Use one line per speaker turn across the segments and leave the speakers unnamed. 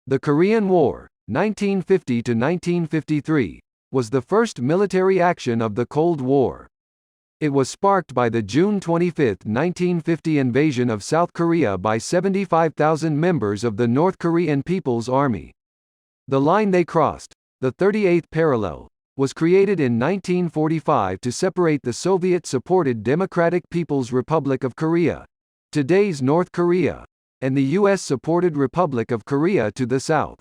The Korean War, 1950 to 1953, was the first military action of the Cold War. It was sparked by the June 25, 1950 invasion of South Korea by 75,000 members of the North Korean People's Army. The line they crossed, the 38th parallel, was created in 1945 to separate the Soviet-supported Democratic People's Republic of Korea, today's North Korea, and the US-supported Republic of Korea to the south.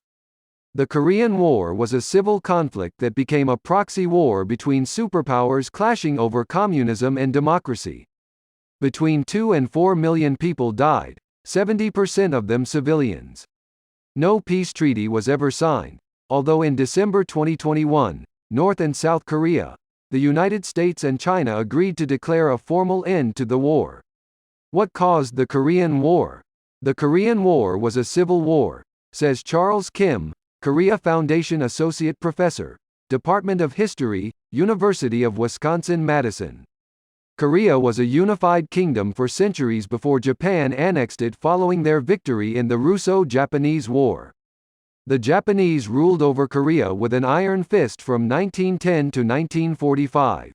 The Korean War was a civil conflict that became a proxy war between superpowers clashing over communism and democracy. Between 2 and 4 million people died, 70% of them civilians. No peace treaty was ever signed, although in December 2021, North and South Korea, the United States and China agreed to declare a formal end to the war. What caused the Korean War? The Korean War was a civil war, says Charles Kim, Korea Foundation Associate Professor, Department of History, University of Wisconsin-Madison. Korea was a unified kingdom for centuries before Japan annexed it following their victory in the Russo-Japanese War. The Japanese ruled over Korea with an iron fist from 1910 to 1945.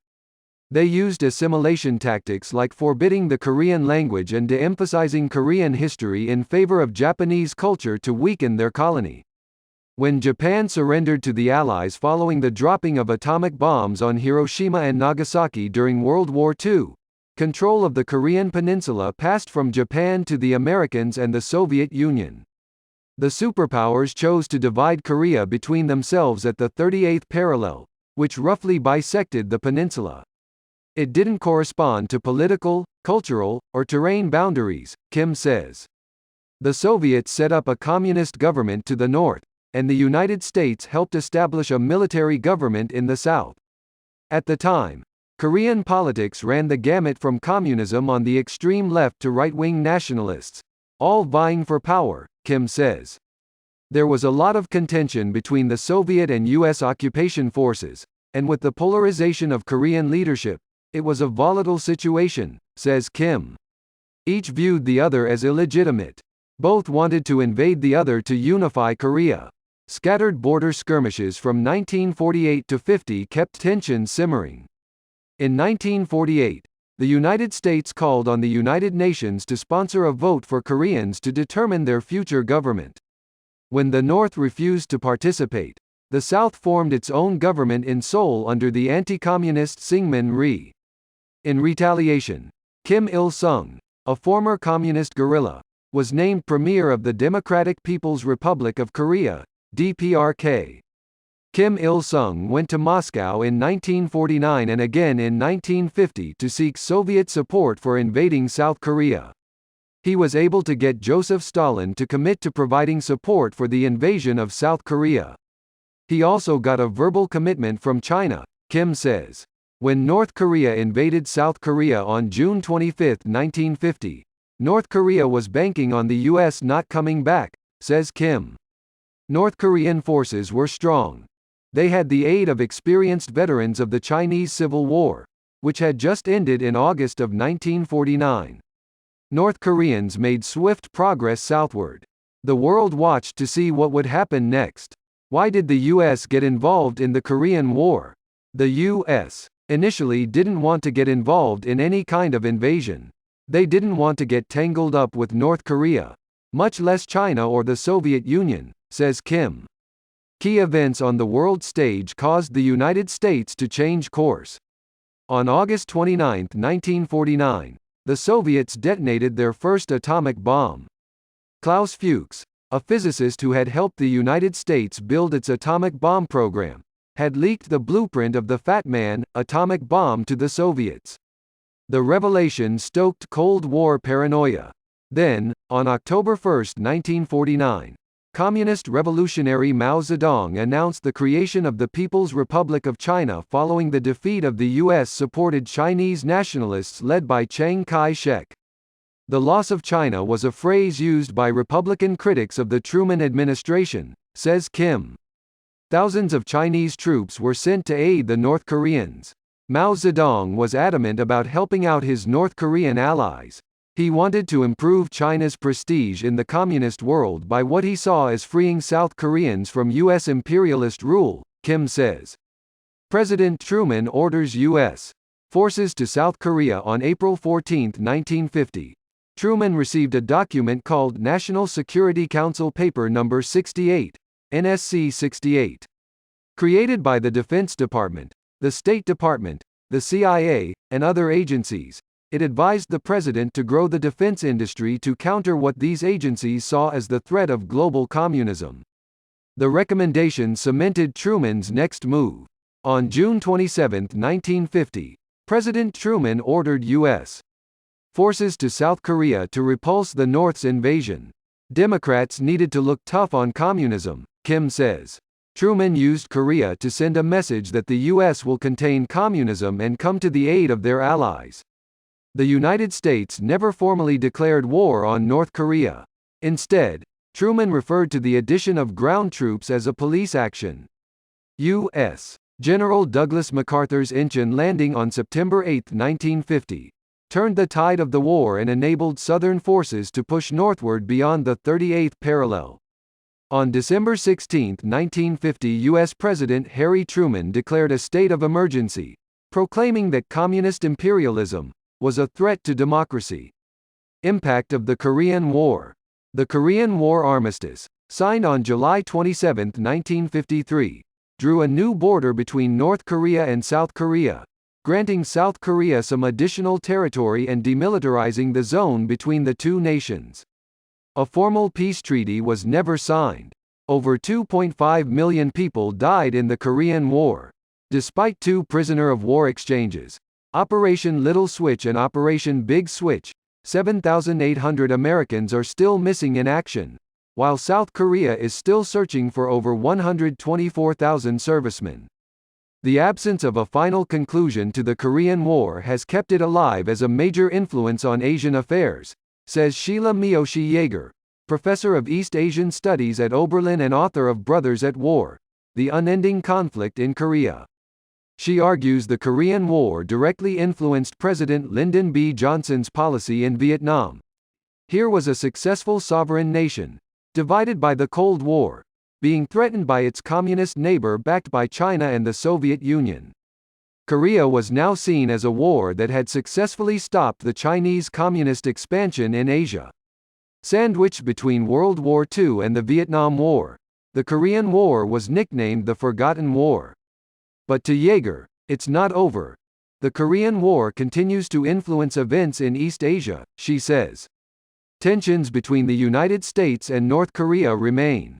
They used assimilation tactics like forbidding the Korean language and de-emphasizing Korean history in favor of Japanese culture to weaken their colony. When Japan surrendered to the Allies following the dropping of atomic bombs on Hiroshima and Nagasaki during World War II, control of the Korean peninsula passed from Japan to the Americans and the Soviet Union. The superpowers chose to divide Korea between themselves at the 38th parallel, which roughly bisected the peninsula. It didn't correspond to political, cultural, or terrain boundaries, Kim says. The Soviets set up a communist government to the north, and the United States helped establish a military government in the south. At the time, Korean politics ran the gamut from communism on the extreme left to right-wing nationalists, all vying for power, Kim says. There was a lot of contention between the Soviet and U.S. occupation forces, and with the polarization of Korean leadership, it was a volatile situation, says Kim. Each viewed the other as illegitimate. Both wanted to invade the other to unify Korea. Scattered border skirmishes from 1948 to 50 kept tension simmering. In 1948, the United States called on the United Nations to sponsor a vote for Koreans to determine their future government. When the North refused to participate, the South formed its own government in Seoul under the anti-communist Syngman Rhee. In retaliation, Kim Il-sung, a former communist guerrilla, was named Premier of the Democratic People's Republic of Korea, DPRK. Kim Il-sung went to Moscow in 1949 and again in 1950 to seek Soviet support for invading South Korea. He was able to get Joseph Stalin to commit to providing support for the invasion of South Korea. He also got a verbal commitment from China, Kim says. When North Korea invaded South Korea on June 25, 1950, North Korea was banking on the U.S. not coming back, says Kim. North Korean forces were strong. They had the aid of experienced veterans of the Chinese Civil War, which had just ended in August of 1949. North Koreans made swift progress southward. The world watched to see what would happen next. Why did the U.S. get involved in the Korean War? The U.S. initially didn't want to get involved in any kind of invasion. They didn't want to get tangled up with North Korea, much less China or the Soviet Union, says Kim. Key events on the world stage caused the United States to change course. On August 29, 1949, the Soviets detonated their first atomic bomb. Klaus Fuchs, a physicist who had helped the United States build its atomic bomb program, had leaked the blueprint of the Fat Man atomic bomb to the Soviets. The revelation stoked Cold War paranoia. Then, on October 1, 1949, Communist Revolutionary Mao Zedong announced the creation of the People's Republic of China following the defeat of the U.S.-supported Chinese nationalists led by Chiang Kai-shek. The loss of China was a phrase used by Republican critics of the Truman administration, says Kim. Thousands of Chinese troops were sent to aid the North Koreans. Mao Zedong was adamant about helping out his North Korean allies. He wanted to improve China's prestige in the communist world by what he saw as freeing South Koreans from U.S. imperialist rule, Kim says. President Truman orders U.S. forces to South Korea on April 14, 1950. Truman received a document called National Security Council Paper No. 68, NSC 68. Created by the Defense Department, the State Department, the CIA, and other agencies, it advised the president to grow the defense industry to counter what these agencies saw as the threat of global communism. The recommendation cemented Truman's next move. On June 27, 1950, President Truman ordered U.S. forces to South Korea to repulse the North's invasion. Democrats needed to look tough on communism, Kim says. Truman used Korea to send a message that the U.S. will contain communism and come to the aid of their allies. The United States never formally declared war on North Korea. Instead, Truman referred to the addition of ground troops as a police action. U.S. General Douglas MacArthur's Inchon landing on September 8, 1950, turned the tide of the war and enabled Southern forces to push northward beyond the 38th parallel. On December 16, 1950, U.S. President Harry Truman declared a state of emergency, proclaiming that communist imperialism was a threat to democracy. Impact of the Korean War. The Korean War Armistice, signed on July 27, 1953, drew a new border between North Korea and South Korea, granting South Korea some additional territory and demilitarizing the zone between the two nations. A formal peace treaty was never signed. Over 2.5 million people died in the Korean War. Despite two prisoner-of-war exchanges, Operation Little Switch and Operation Big Switch, 7,800 Americans are still missing in action, while South Korea is still searching for over 124,000 servicemen. The absence of a final conclusion to the Korean War has kept it alive as a major influence on Asian affairs, says Sheila Miyoshi Yeager, professor of East Asian Studies at Oberlin and author of Brothers at War: The Unending Conflict in Korea. She argues the Korean War directly influenced President Lyndon B. Johnson's policy in Vietnam. Here was a successful sovereign nation, divided by the Cold War, being threatened by its communist neighbor backed by China and the Soviet Union. Korea was now seen as a war that had successfully stopped the Chinese communist expansion in Asia. Sandwiched between World War II and the Vietnam War, the Korean War was nicknamed the Forgotten War. But to Yeager, it's not over. The Korean War continues to influence events in East Asia, she says. Tensions between the United States and North Korea remain.